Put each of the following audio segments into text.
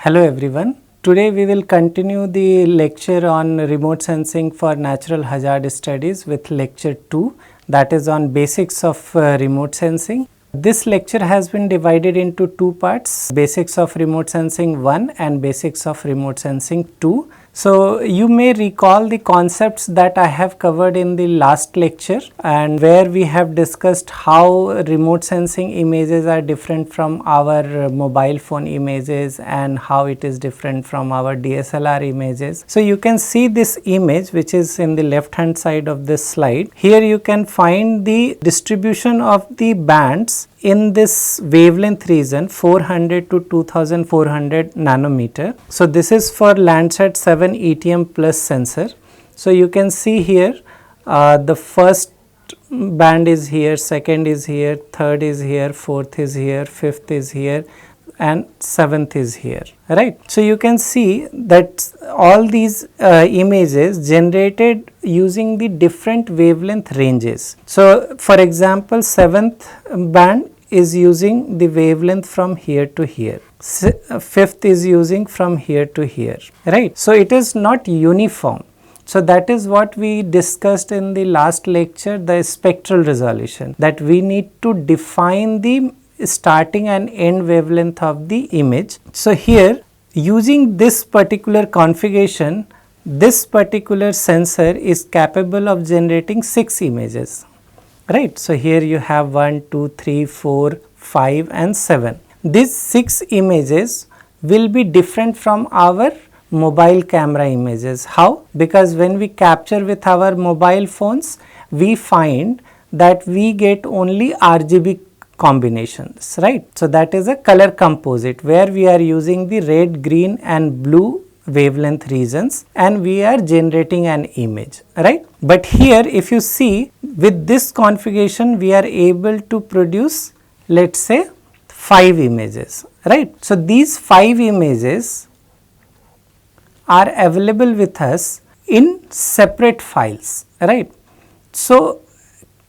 Hello everyone. Today we will continue the lecture on remote sensing for natural hazard studies with lecture 2, that is on basics of remote sensing. This lecture has been divided into two parts, basics of remote sensing 1 and basics of remote sensing 2. So, you may recall the concepts that I have covered in the last lecture, and where we have discussed how remote sensing images are different from our mobile phone images and how it is different from our DSLR images. So, you can see this image which is in the left hand side of this slide. Here you can find the distribution of the bands in this wavelength region 400 to 2400 nanometer. So, this is for Landsat 7 ETM plus sensor. So, you can see here the first band is here, second is here, third is here, fourth is here, fifth is here and seventh is here, right. So, you can see that all these images generated using the different wavelength ranges. So, for example, seventh band is using the wavelength from here to here, fifth is using from here to here, right. So, it is not uniform. So, that is what we discussed in the last lecture, the spectral resolution, that we need to define the starting and end wavelength of the image. So, here using this particular configuration, this particular sensor is capable of generating 6 images, right. So, here you have 1, 2, 3, 4, 5 and 7. These 6 images will be different from our mobile camera images. How? Because when we capture with our mobile phones, we find that we get only RGB combinations, right. So, that is a color composite where we are using the red, green and blue wavelength regions and we are generating an image, right. But here if you see with this configuration we are able to produce, let us say 5 images, right. So, these 5 images are available with us in separate files, right. So,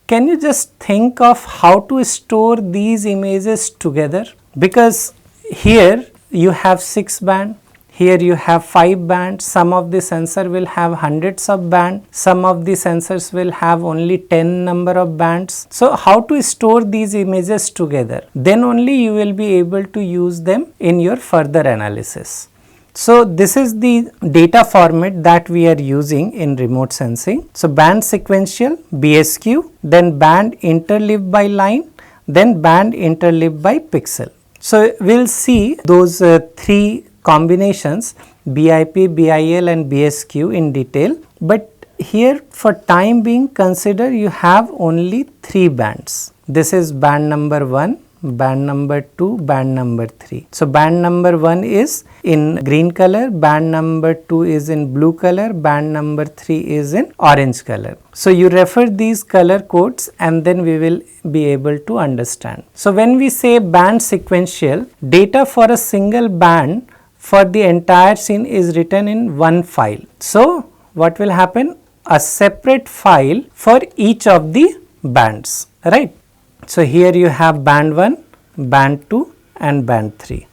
can you just think of how to store these images together? Because here you have 6 band, here you have 5 bands, some of the sensor will have hundreds of bands, some of the sensors will have only 10 number of bands. So, how to store these images together? Then only you will be able to use them in your further analysis. So, this is the data format that we are using in remote sensing. So, band sequential BSQ, then band interleaved by line, then band interleaved by pixel. So, we will see those 3 combinations BIP, BIL and BSQ in detail, but here for time being consider you have only 3 bands. This is band number 1, band number 2, band number 3. So, band number 1 is in green color, band number 2 is in blue color, band number 3 is in orange color. So, you refer these color codes and then we will be able to understand. So, when we say band sequential, data for a single band for the entire scene is written in one file. So, what will happen? A separate file for each of the bands, right. So, here you have band 1, band 2 and band 3.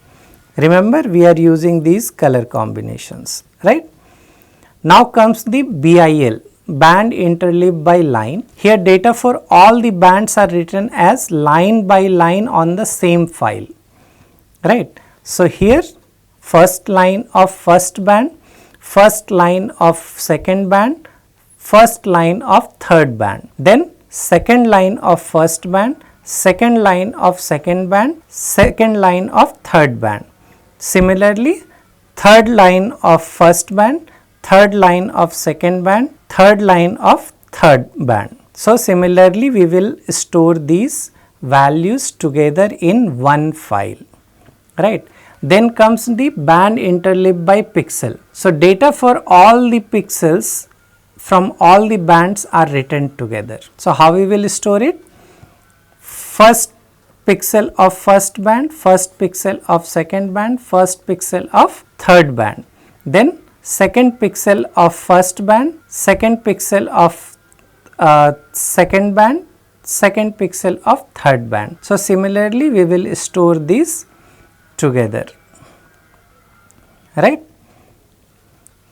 Remember we are using these color combinations, right. Now comes the BIL, band interleaved by line. Here data for all the bands are written as line by line on the same file, right. So, here first line of first band, first line of second band, first line of third band, then second line of first band, second line of second band, second line of third band. Similarly, third line of first band, third line of second band, third line of third band. So, similarly, we will store these values together in one file, right. Then comes the band interleaved by pixel. So, data for all the pixels from all the bands are written together. So, how we will store it? First pixel of first band, first pixel of second band, first pixel of third band, then second pixel of first band, second pixel of second band, second pixel of third band. So, similarly we will store these together. right.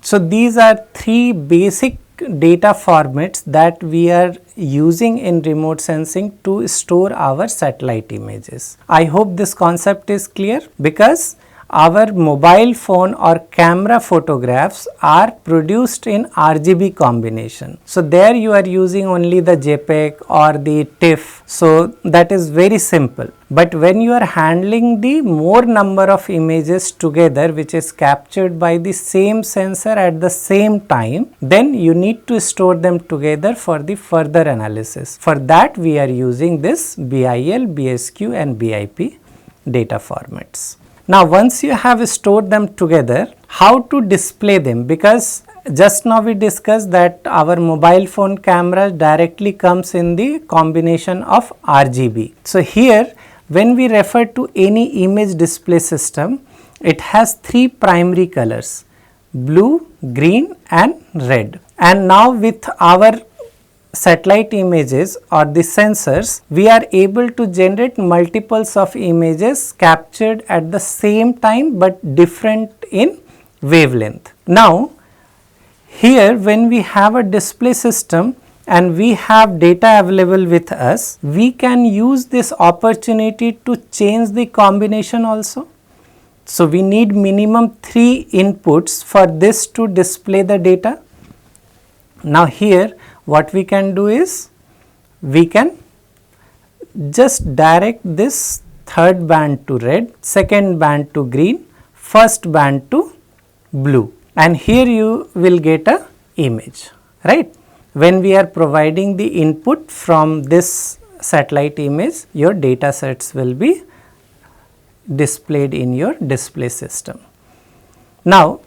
So these are three basic data formats that we are using in remote sensing to store our satellite images. I hope this concept is clear, because our mobile phone or camera photographs are produced in RGB combination. So there you are using only the JPEG or the TIFF. So that is very simple. But when you are handling the more number of images together, which is captured by the same sensor at the same time, then you need to store them together for the further analysis. For that we are using this BIL, BSQ and BIP data formats. Now once you have stored them together, how to display them? Because just now we discussed that our mobile phone camera directly comes in the combination of RGB. So here when we refer to any image display system, it has three primary colors: blue, green and red. And now with our satellite images or the sensors, we are able to generate multiples of images captured at the same time but different in wavelength. Now here when we have a display system and we have data available with us, we can use this opportunity to change the combination also. So we need minimum 3 inputs for this to display the data. Now here what we can do is, we can just direct this third band to red, second band to green, first band to blue, and here you will get a image, right. When we are providing the input from this satellite image, your data sets will be displayed in your display system. Now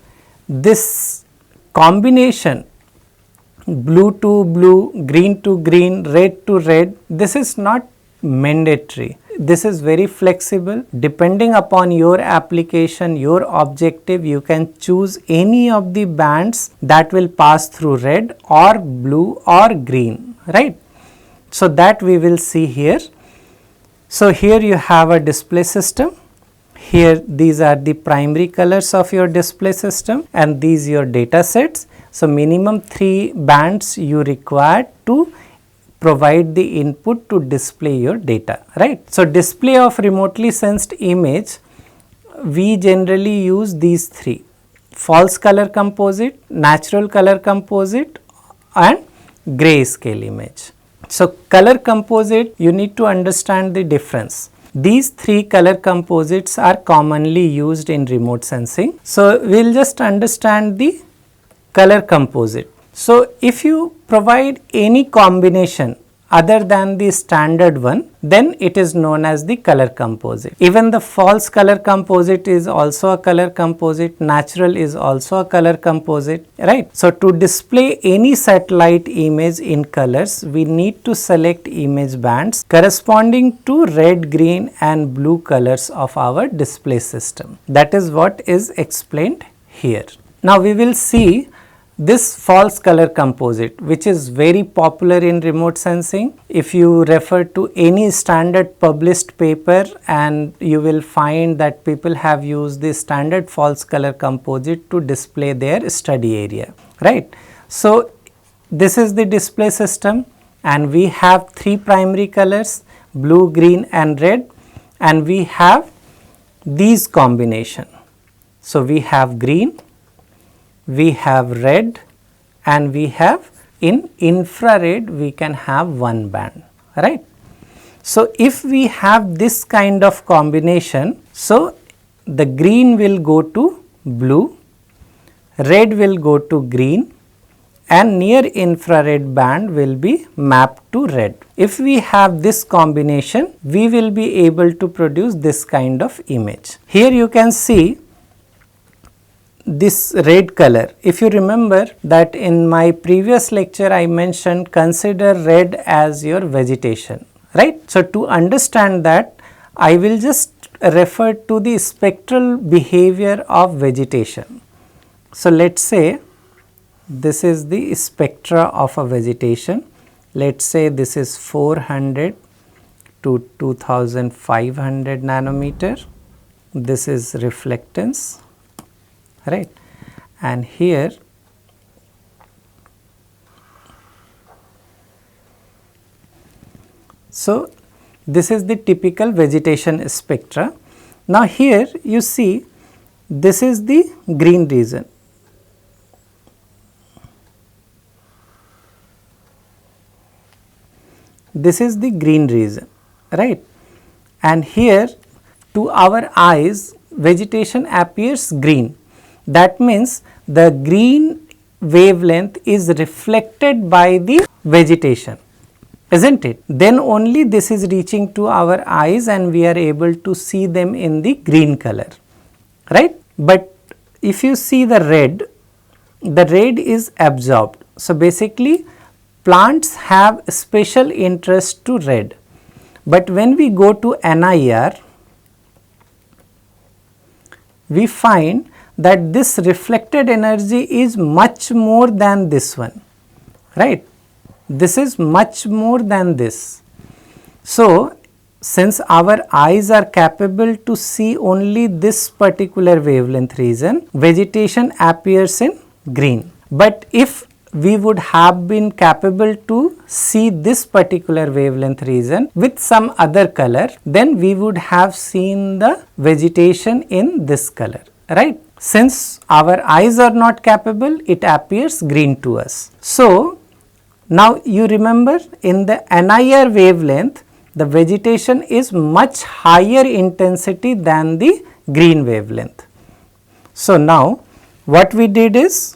this combination blue to blue, green to green, red to red, this is not mandatory. This is very flexible. Depending upon your application, your objective, you can choose any of the bands that will pass through red or blue or green, right. So that we will see here. So here you have a display system. Here these are the primary colors of your display system and these your data sets. So minimum 3 bands you require to provide the input to display your data, right. So display of remotely sensed image, we generally use these 3: false color composite, natural color composite and grayscale image. So color composite, you need to understand the difference. These 3 color composites are commonly used in remote sensing. So we will just understand the color composite. So if you provide any combination other than the standard one, then it is known as the color composite. Even the false color composite is also a color composite, natural is also a color composite, right. So to display any satellite image in colors, we need to select image bands corresponding to red, green and blue colors of our display system. That is what is explained here. Now we will see this false color composite, which is very popular in remote sensing. If you refer to any standard published paper, and you will find that people have used the standard false color composite to display their study area, right. So this is the display system and we have 3 primary colors: blue, green and red, and we have these combination. So we have green, we have red and we have in infrared we can have 1 band, right. So if we have this kind of combination, so the green will go to blue, red will go to green and near infrared band will be mapped to red. If we have this combination, we will be able to produce this kind of image. Here you can see this red color. If you remember that in my previous lecture I mentioned, consider red as your vegetation, right. So to understand that, I will just refer to the spectral behavior of vegetation. So let us say this is the spectra of a vegetation. Let us say this is 400 to 2500 nanometer. This is reflectance right? And here so this is the typical vegetation spectra. Now here you see this is the green region. This is the green region, right? And here to our eyes vegetation appears green. That means the green wavelength is reflected by the vegetation, isn't it? Then only this is reaching to our eyes and we are able to see them in the green color, right? But if you see the red is absorbed. So basically plants have special interest to red. But when we go to NIR, we find that this reflected energy is much more than this one, right? This is much more than this. So since our eyes are capable to see only this particular wavelength region, vegetation appears in green. But if we would have been capable to see this particular wavelength region with some other color, then we would have seen the vegetation in this color, right? Since our eyes are not capable, it appears green to us. So now you remember in the NIR wavelength, the vegetation is much higher intensity than the green wavelength. So now what we did is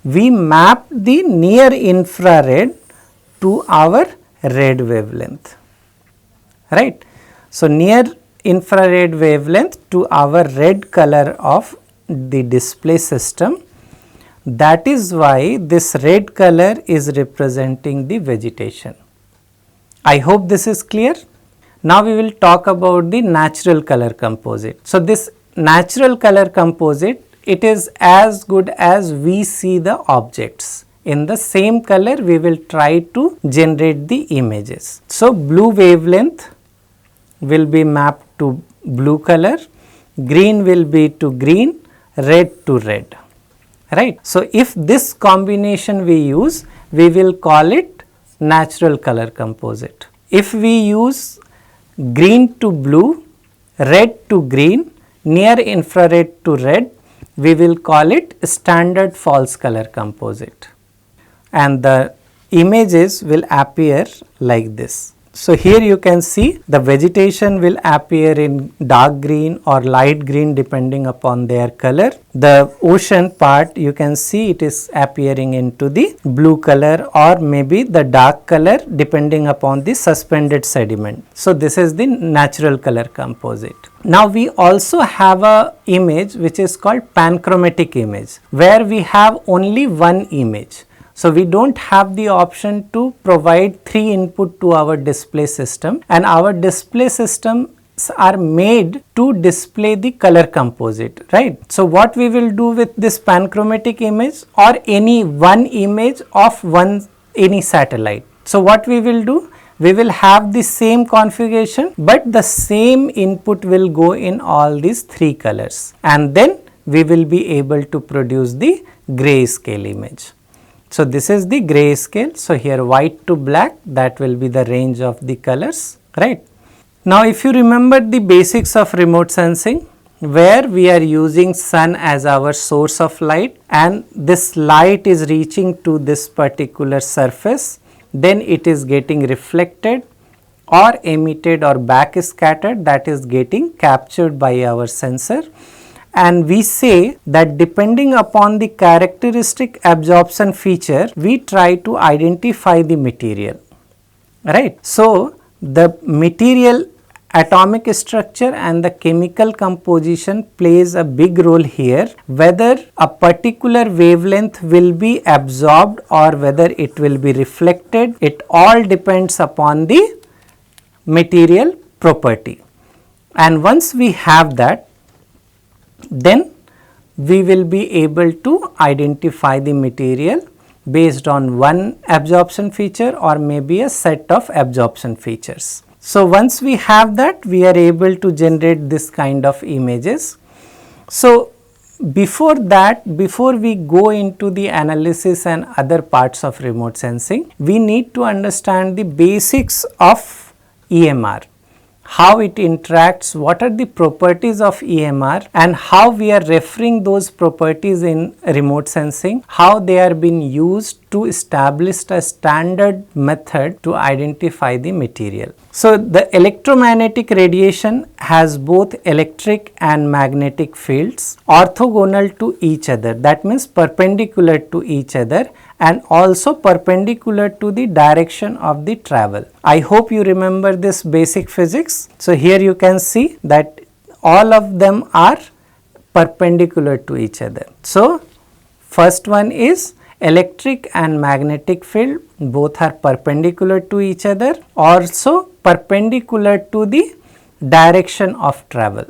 we mapped the near infrared to our red wavelength, right? So near infrared wavelength to our red color of the display system. That is why this red color is representing the vegetation. I hope this is clear. Now we will talk about the natural color composite. So this natural color composite, it is as good as we see the objects. In the same color we will try to generate the images. So blue wavelength will be mapped to blue color, green will be to green, red to red, right? So if this combination we use, we will call it natural color composite. If we use green to blue, red to green, near infrared to red, we will call it standard false color composite, and the images will appear like this. So here you can see the vegetation will appear in dark green or light green depending upon their color. The ocean part you can see it is appearing into the blue color or maybe the dark color depending upon the suspended sediment. So this is the natural color composite. Now we also have a image which is called panchromatic image, where we have only one image. So we don't have the option to provide 3 input to our display system, and our display systems are made to display the color composite, right? So what we will do with this panchromatic image or any one image of any satellite. So what we will do? We will have the same configuration, but the same input will go in all these 3 colors, and then we will be able to produce the grayscale image. So this is the grayscale. So here white to black, that will be the range of the colors, right? Now if you remember the basics of remote sensing, where we are using sun as our source of light, and this light is reaching to this particular surface, then it is getting reflected or emitted or back scattered, that is getting captured by our sensor. And we say that depending upon the characteristic absorption feature, we try to identify the material, right? So the material atomic structure and the chemical composition plays a big role here, whether a particular wavelength will be absorbed or whether it will be reflected. It all depends upon the material property, and once we have that, then we will be able to identify the material based on one absorption feature or maybe a set of absorption features. So once we have that, we are able to generate this kind of images. So before that, before we go into the analysis and other parts of remote sensing, we need to understand the basics of EMR, how it interacts, what are the properties of EMR and how we are referring those properties in remote sensing, how they are being used to establish a standard method to identify the material. So, the electromagnetic radiation has both electric and magnetic fields orthogonal to each other, that means perpendicular to each other and also perpendicular to the direction of the travel. I hope you remember this basic physics. So, here you can see that all of them are perpendicular to each other. So, first one is electric and magnetic field, both are perpendicular to each other, also perpendicular to the direction of travel.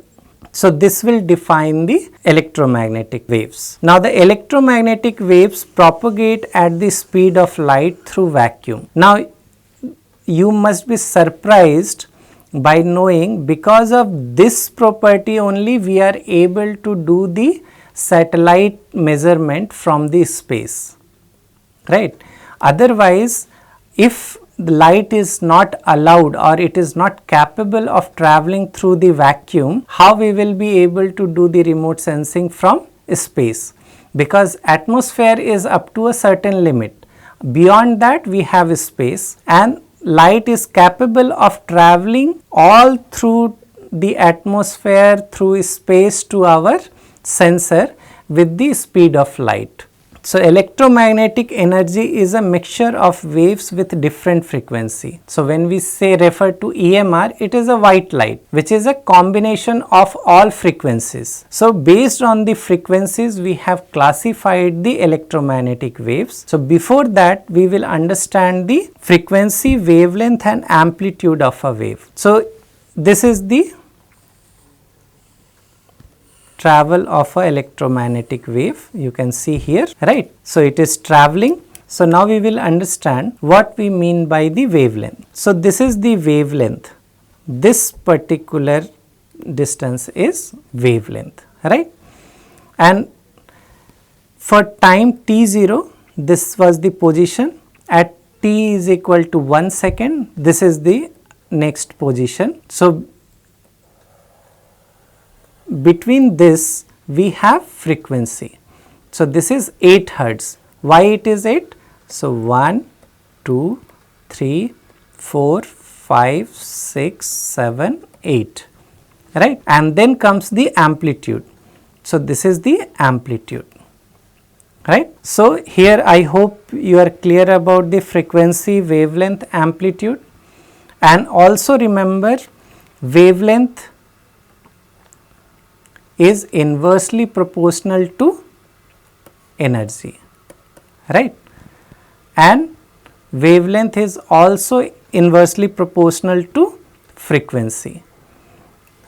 So, this will define the electromagnetic waves. Now, the electromagnetic waves propagate at the speed of light through vacuum. Now, you must be surprised by knowing because of this property only we are able to do the satellite measurement from the space, right. Otherwise, if the light is not allowed or it is not capable of traveling through the vacuum, how we will be able to do the remote sensing from space? Because atmosphere is up to a certain limit. Beyond that we have space and light is capable of traveling all through the atmosphere, through space to our sensor with the speed of light. So, electromagnetic energy is a mixture of waves with different frequency. So, when we say refer to EMR, it is a white light which is a combination of all frequencies. So, based on the frequencies we have classified the electromagnetic waves. So, before that we will understand the frequency, wavelength and amplitude of a wave. So, this is the travel of a electromagnetic wave, you can see here, right. So, it is traveling. So, now we will understand what we mean by the wavelength. So, this is the wavelength, this particular distance is wavelength, right. And for time t0, this was the position, at t is equal to 1 second, this is the next position. So, between this we have frequency. So, this is 8 hertz. Why it is 8? So, 1, 2, 3, 4, 5, 6, 7, 8, right. And then comes the amplitude. So, this is the amplitude, right. So, here I hope you are clear about the frequency, wavelength, amplitude, and also remember wavelength is inversely proportional to energy, right, and wavelength is also inversely proportional to frequency,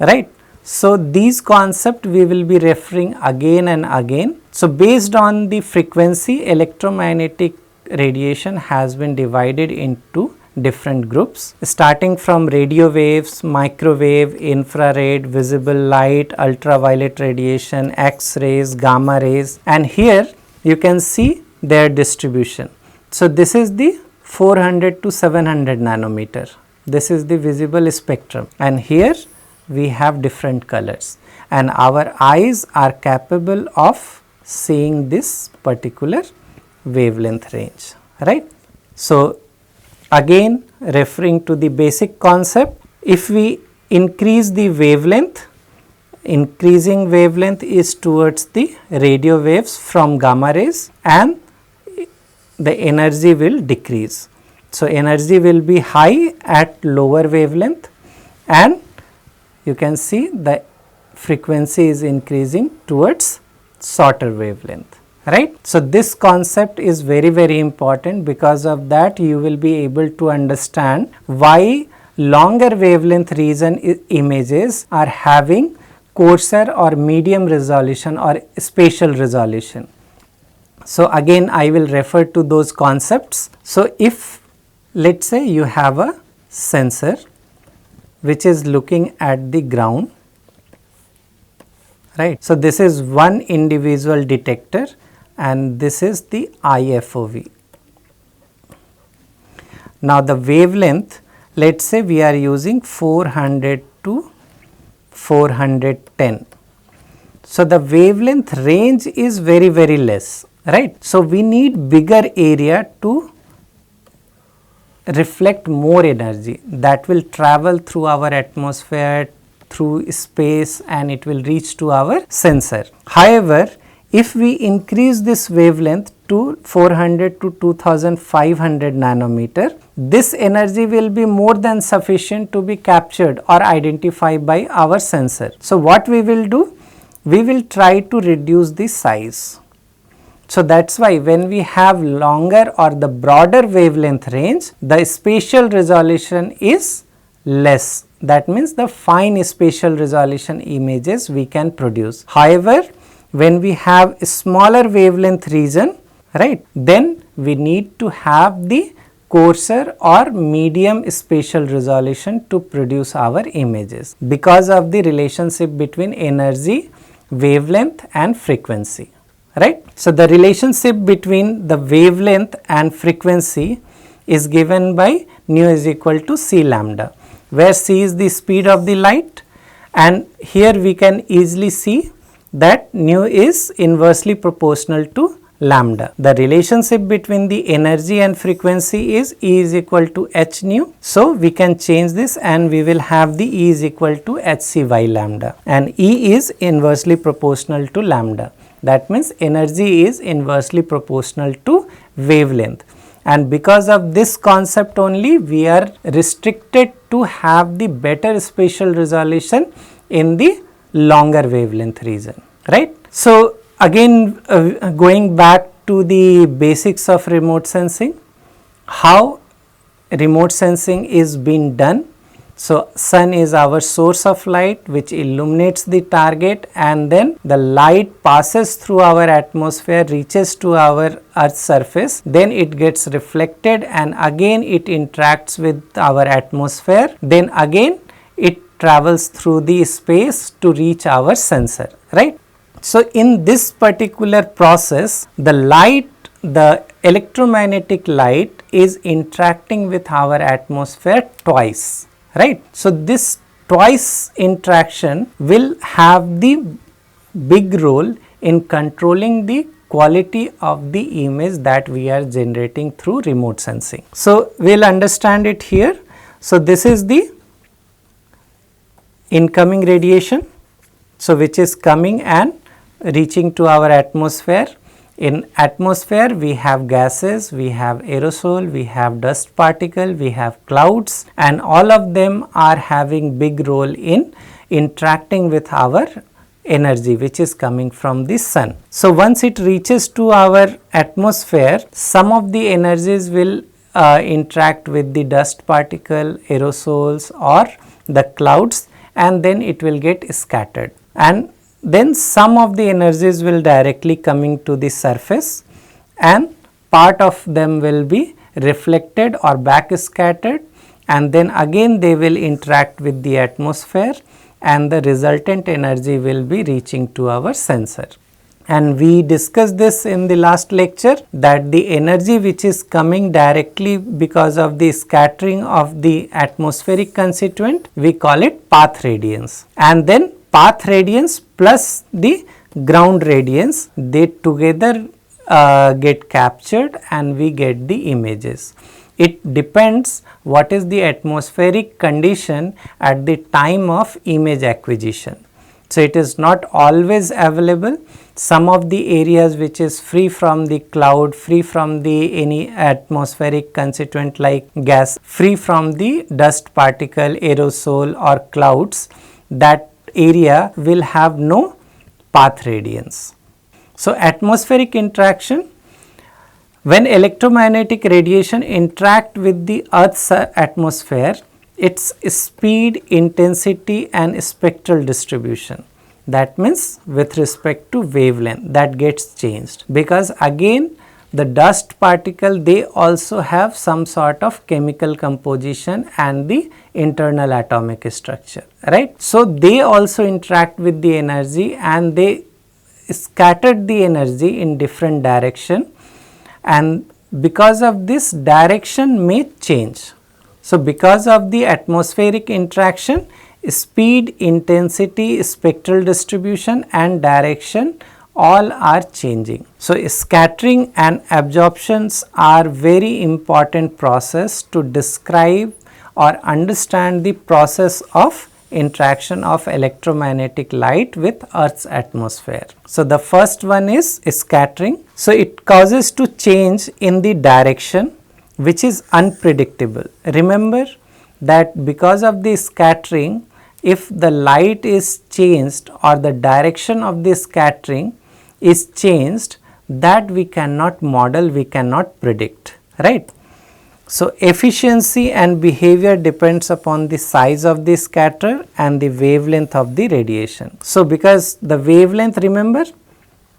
right. So, these concepts we will be referring again and again. So, based on the frequency, electromagnetic radiation has been divided into different groups, starting from radio waves, microwave, infrared, visible light, ultraviolet radiation, X-rays, gamma rays, and here you can see their distribution. So, this is the 400 to 700 nanometer, this is the visible spectrum, and here we have different colors and our eyes are capable of seeing this particular wavelength range, right. So, again referring to the basic concept, if we increase the wavelength, increasing wavelength is towards the radio waves from gamma rays and the energy will decrease. So, energy will be high at lower wavelength and you can see the frequency is increasing towards shorter wavelength, right. So, this concept is very important, because of that you will be able to understand why longer wavelength region images are having coarser or medium resolution or spatial resolution. So, again I will refer to those concepts. So, if let us say you have a sensor which is looking at the ground, right. So, this is one individual detector and this is the IFOV. Now, the wavelength, let us say we are using 400 to 410. So, the wavelength range is very less, right. So, we need bigger area to reflect more energy that will travel through our atmosphere, through space, and it will reach to our sensor. However, if we increase this wavelength to 400 to 2500 nanometer, this energy will be more than sufficient to be captured or identified by our sensor. So, what we will do? We will try to reduce the size. So, that is why when we have longer or the broader wavelength range, the spatial resolution is less. That means the fine spatial resolution images we can produce. However, when we have a smaller wavelength region, right, then we need to have the coarser or medium spatial resolution to produce our images because of the relationship between energy, wavelength and frequency, right. So, the relationship between the wavelength and frequency is given by nu is equal to c lambda, where c is the speed of the light, and here we can easily see that nu is inversely proportional to lambda. The relationship between the energy and frequency is E is equal to h nu. So, we can change this and we will have the E is equal to hcy lambda, and E is inversely proportional to lambda. That means energy is inversely proportional to wavelength, and because of this concept only we are restricted to have the better spatial resolution in the longer wavelength region, right. So, again going back to the basics of remote sensing, how remote sensing is being done. So, sun is our source of light which illuminates the target, and then the light passes through our atmosphere, reaches to our earth's surface, then it gets reflected and again it interacts with our atmosphere, then again it travels through the space to reach our sensor, right. So, in this particular process, the light, the electromagnetic light is interacting with our atmosphere twice, right. So, this twice interaction will have the big role in controlling the quality of the image that we are generating through remote sensing. So, we will understand it here. So, this is the incoming radiation, so which is coming and reaching to our atmosphere. In atmosphere we have gases, we have aerosol, we have dust particle, we have clouds, and all of them are having big role in interacting with our energy which is coming from the sun. So, once it reaches to our atmosphere, some of the energies will interact with the dust particle, aerosols or the clouds, and then it will get scattered, and then some of the energies will directly coming to the surface and part of them will be reflected or back scattered, and then again they will interact with the atmosphere and the resultant energy will be reaching to our sensor. And we discussed this in the last lecture that the energy which is coming directly because of the scattering of the atmospheric constituent, we call it path radiance, and then path radiance plus the ground radiance, they together get captured and we get the images. It depends what is the atmospheric condition at the time of image acquisition. So, it is not always available. Some of the areas which is free from the cloud, free from the any atmospheric constituent like gas, free from the dust particle, aerosol or clouds, that area will have no path radiance. So, atmospheric interaction, when electromagnetic radiation interact with the Earth's atmosphere, its speed, intensity and spectral distribution, that means with respect to wavelength, that gets changed, because again the dust particle, they also have some sort of chemical composition and the internal atomic structure, right. So, they also interact with the energy and they scattered the energy in different direction, and because of this direction may change. So, because of the atmospheric interaction, speed, intensity, spectral distribution and direction all are changing. So, scattering and absorptions are very important process to describe or understand the process of interaction of electromagnetic light with Earth's atmosphere. So, the first one is scattering. So, it causes to change in the direction which is unpredictable. Remember that because of the scattering, if the light is changed or the direction of the scattering is changed, that we cannot model, we cannot predict, right. So, efficiency and behavior depends upon the size of the scatter and the wavelength of the radiation. So, because the wavelength, remember,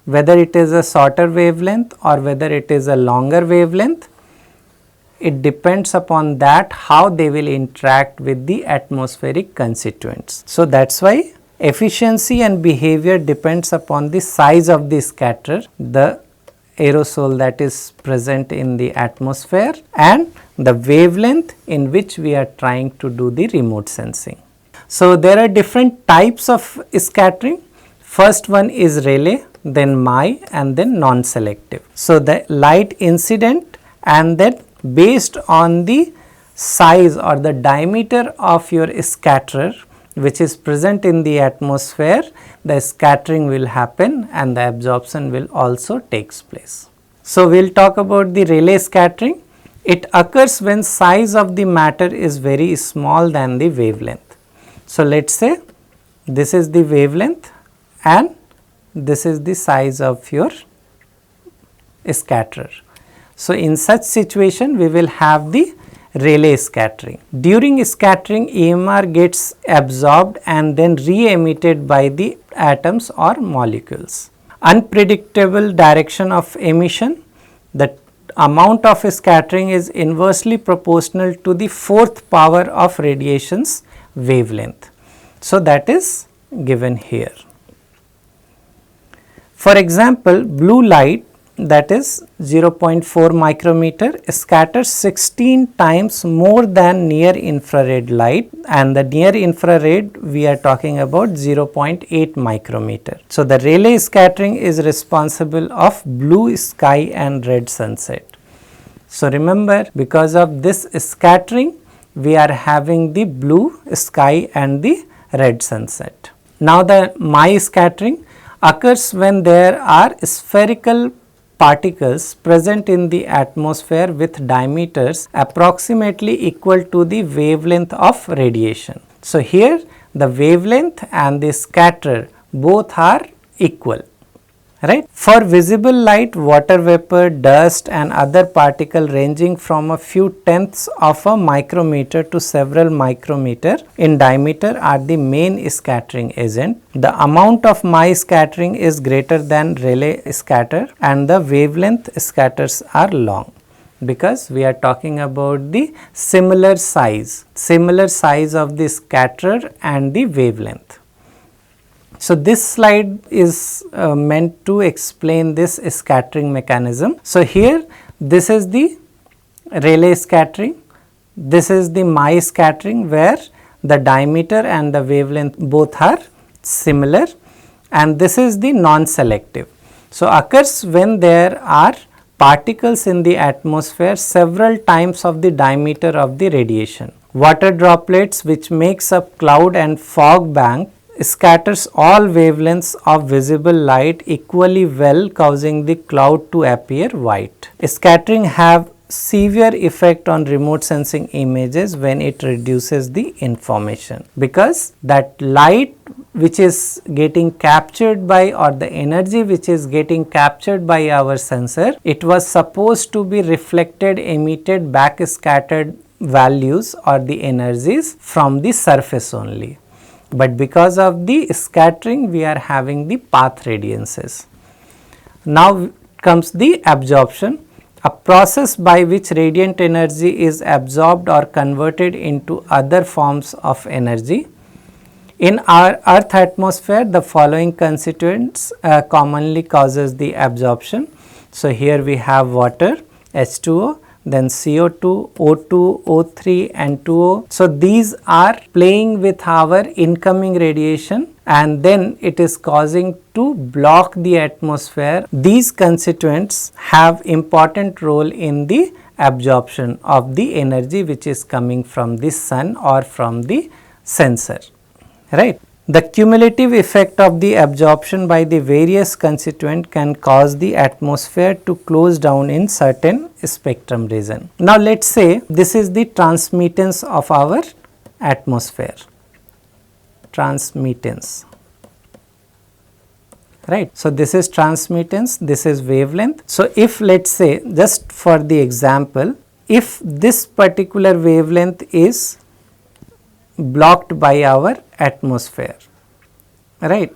whether it is a shorter wavelength or whether it is a longer wavelength, it depends upon that how they will interact with the atmospheric constituents. So, that is why efficiency and behavior depends upon the size of the scatter, the aerosol that is present in the atmosphere, and the wavelength in which we are trying to do the remote sensing. So, there are different types of scattering. First one is relay, then Mie, and then non-selective. So, the light incident, and then based on the size or the diameter of your scatterer which is present in the atmosphere, the scattering will happen and the absorption will also takes place. So, we will talk about the relay scattering. It occurs when size of the matter is very small than the wavelength. So, let us say this is the wavelength and this is the size of your scatterer. So, in such situation we will have the relay scattering. During scattering, EMR gets absorbed and then re-emitted by the atoms or molecules. Unpredictable direction of emission, the amount of scattering is inversely proportional to the fourth power of radiation's wavelength. So, that is given here. For example, blue light, that is 0.4 micrometer, scatters 16 times more than near infrared light, and the near infrared we are talking about 0.8 micrometer. So, the relay scattering is responsible of blue sky and red sunset. So, remember, because of this scattering we are having the blue sky and the red sunset. Now, the Mie scattering occurs when there are spherical particles present in the atmosphere with diameters approximately equal to the wavelength of radiation. So, here the wavelength and the scatter both are equal, right. For visible light, water vapor, dust and other particle ranging from a few tenths of a micrometer to several micrometer in diameter are the main scattering agent. The amount of Mie scattering is greater than relay scatter and the wavelength scatters are long, because we are talking about the similar size of the scatterer and the wavelength. So, this slide is meant to explain this scattering mechanism. So, here this is the relay scattering, this is the Mie scattering where the diameter and the wavelength both are similar, and this is the non-selective. So, occurs when there are particles in the atmosphere several times of the diameter of the radiation. Water droplets, which makes up cloud and fog bank, scatters all wavelengths of visible light equally well, causing the cloud to appear white. Scattering have severe effect on remote sensing images when it reduces the information, because that light which is getting captured by, or the energy which is getting captured by our sensor, it was supposed to be reflected, emitted, back scattered values or the energies from the surface only. But because of the scattering we are having the path radiances. Now comes the absorption. a process by which radiant energy is absorbed or converted into other forms of energy. In our Earth atmosphere, the following constituents commonly causes the absorption. So, here we have water, H2O, then CO2, O2, O3 and 2O. So, these are playing with our incoming radiation and then it is causing to block the atmosphere. These constituents have important role in the absorption of the energy which is coming from the sun or from the sensor, right. The cumulative effect of the absorption by the various constituent can cause the atmosphere to close down in certain spectrum region. Now, let us say this is the transmittance of our atmosphere, transmittance, right. So, this is transmittance, this is wavelength. So, if let us say just for the example, if this particular wavelength is blocked by our atmosphere, right,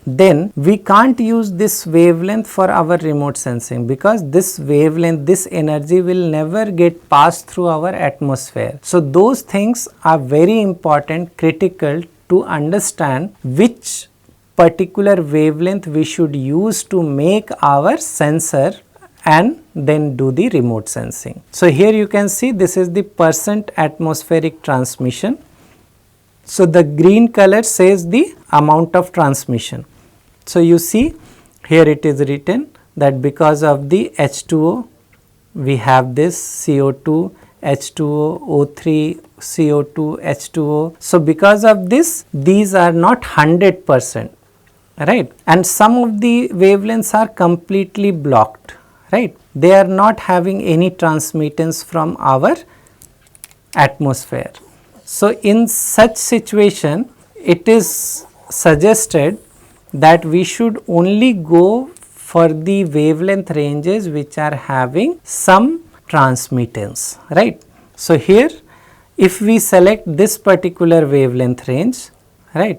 then we can't use this wavelength for our remote sensing, because this wavelength, this energy will never get passed through our atmosphere. So, those things are very important, critical to understand which particular wavelength we should use to make our sensor and then do the remote sensing. So, here you can see this is the percent atmospheric transmission. So, the green color says the amount of transmission. So, you see here it is written that because of the H2O we have this CO2, H2O, O3, CO2, H2O. So, because of this these are not 100%, right, and some of the wavelengths are completely blocked, right, they are not having any transmittance from our atmosphere. So, in such situation it is suggested that we should only go for the wavelength ranges which are having some transmittance, right. So, here if we select this particular wavelength range, right,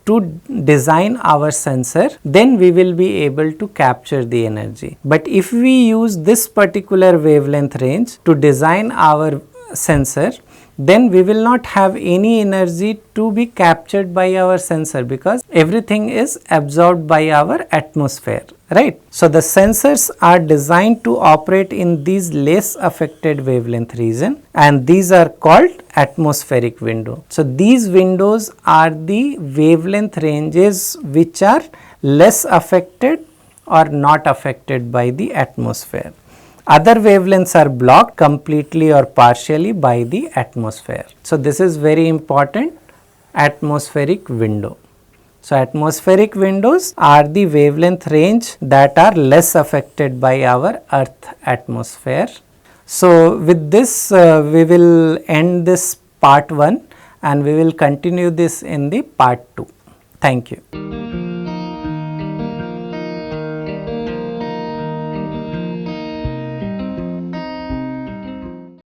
to design our sensor, then we will be able to capture the energy. But if we use this particular wavelength range to design our sensor, then we will not have any energy to be captured by our sensor, because everything is absorbed by our atmosphere, right. So, the sensors are designed to operate in these less affected wavelength region, and these are called atmospheric window. So, these windows are the wavelength ranges which are less affected or not affected by the atmosphere. Other wavelengths are blocked completely or partially by the atmosphere. So, this is very important, atmospheric window. So, atmospheric windows are the wavelength range that are less affected by our Earth atmosphere. So, with this we will end this part 1 and we will continue this in the part 2. Thank you.